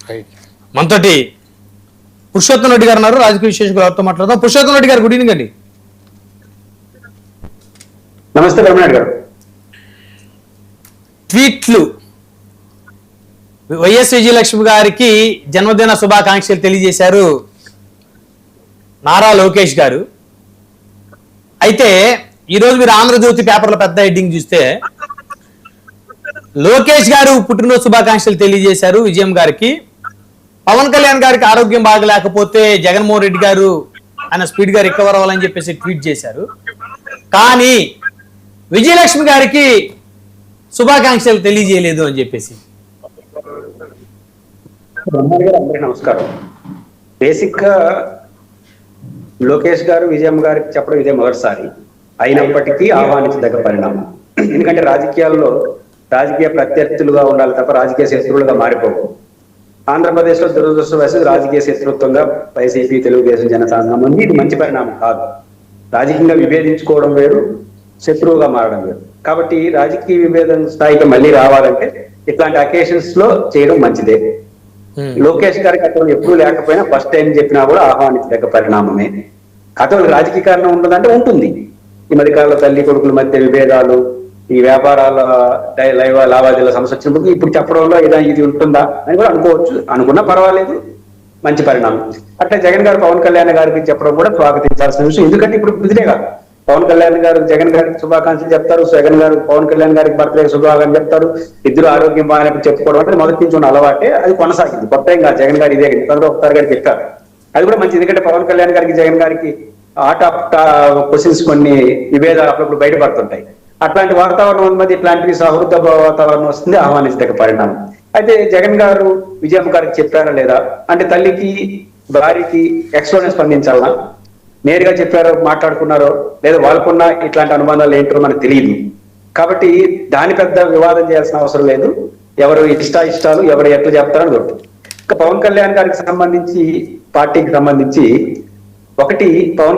Right. మనతోటి పురుషోత్తం రెడ్డి గారు ఉన్నారు, రాజకీయ విశ్లేషకులు ఎవరితో మాట్లాడదాం. పురుషోత్తం రెడ్డి గారు, గుడ్ ఈవినింగ్ అండి. నమస్తే రమణాడు గారు. ట్వీట్లు వైఎస్ విజయలక్ష్మి గారికి జన్మదిన శుభాకాంక్షలు తెలియజేశారు నారా లోకేష్ గారు. అయితే ఈరోజు మీరు ఆంధ్రజ్యోతి పేపర్లో పెద్ద హెడ్డింగ్ చూస్తే లోకేష్ గారు పుట్టినరోజు శుభాకాంక్షలు తెలియజేశారు విజయం గారికి. పవన్ కళ్యాణ్ గారికి ఆరోగ్యం బాగలేకపోతే జగన్మోహన్ రెడ్డి గారు ఆయన స్పీడ్ గా రికవర్ అవ్వాలని చెప్పేసి ట్వీట్ చేశారు. కానీ విజయలక్ష్మి గారికి శుభాకాంక్షలు తెలియజేయలేదు అని చెప్పేసి. అందరికీ నమస్కారం. బేసిక్ గా లోకేష్ గారు విజయం గారికి చెప్పడం ఇదే మొదటిసారి, అయినప్పటికీ ఆహ్వానించదగ్గ పరిణామం. ఎందుకంటే రాజకీయాల్లో రాజకీయ ప్రత్యర్థులుగా ఉండాలి తప్ప రాజకీయ శత్రువులుగా మారిపోవు. ఆంధ్రప్రదేశ్ లో దురదృష్టవశాత్తు రాజకీయ శత్రుత్వంగా వైసీపీ, తెలుగుదేశం, జనసంఘం ఉంది. ఇది మంచి పరిణామం కాదు. రాజకీయంగా విభేదించుకోవడం వేరు, శత్రువుగా మారడం వేరు. కాబట్టి రాజకీయ విభేదం స్థాయికి మళ్ళీ రావాలంటే ఇట్లాంటి అకేషన్స్ లో చేయడం మంచిదే. లోకేష్ గారికి అతను ఎప్పుడు లేకపోయినా ఫస్ట్ టైం చెప్పినా కూడా ఆహ్వానించదగ్గ పరిణామమే. అతను రాజకీయ కారణం ఉంటుందంటే ఉంటుంది. ఈ మధ్యకాలంలో తల్లి కొడుకుల మధ్య విభేదాలు, ఈ వ్యాపారాల లావాదేవీల సమస్య వచ్చినప్పుడు ఇప్పుడు చెప్పడంలో ఏదైనా ఇది ఉంటుందా అని కూడా అనుకోవచ్చు. అనుకున్నా పర్వాలేదు, మంచి పరిణామం. అట్లా జగన్ గారు పవన్ కళ్యాణ్ గారికి చెప్పడం కూడా స్వాగతించాల్సిన విషయం. ఎందుకంటే ఇప్పుడు ఇదే కాదు, పవన్ కళ్యాణ్ గారు జగన్ గారికి శుభాకాంక్షలు చెప్తారు, జగన్ గారు పవన్ కళ్యాణ్ గారికి బర్త్డే శుభాకాంక్షలు చెప్తారు. ఇద్దరు ఆరోగ్యం బాగానే చెప్పుకోవడం అంటే మొదటి నుంచి ఉన్న అలవాటే, అది కొనసాగింది. కొత్త ఏం కాదు. జగన్ గారు ఇదే ఒకసారి గారికి చెప్పారు, అది కూడా మంచిది. ఎందుకంటే పవన్ కళ్యాణ్ గారికి జగన్ గారికి ఆట క్వశ్చన్స్ కొన్ని విభేదాలు అప్పుడప్పుడు బయటపడుతుంటాయి. అట్లాంటి వాతావరణం మధ్య ఇట్లాంటి సౌహృద వాతావరణం వస్తుంది, ఆహ్వానించదగ్గ పరిణామం. అయితే జగన్ గారు విజయం గారికి చెప్పారా లేదా అంటే తల్లికి భార్యకి ఎక్స్ట్రానే స్పందించాలనా, నేరుగా చెప్పారో మాట్లాడుకున్నారో లేదా వాళ్ళకున్న ఇట్లాంటి అనుబంధాలు ఏంటో మనకు తెలియదు. కాబట్టి దాని పెద్ద వివాదం చేయాల్సిన అవసరం లేదు. ఎవరు ఇష్టాలు ఎవరు ఎట్లా చెప్తారని దొరుకు. ఇంకా పవన్ కళ్యాణ్ గారికి సంబంధించి, పార్టీకి సంబంధించి ఒకటి, పవన్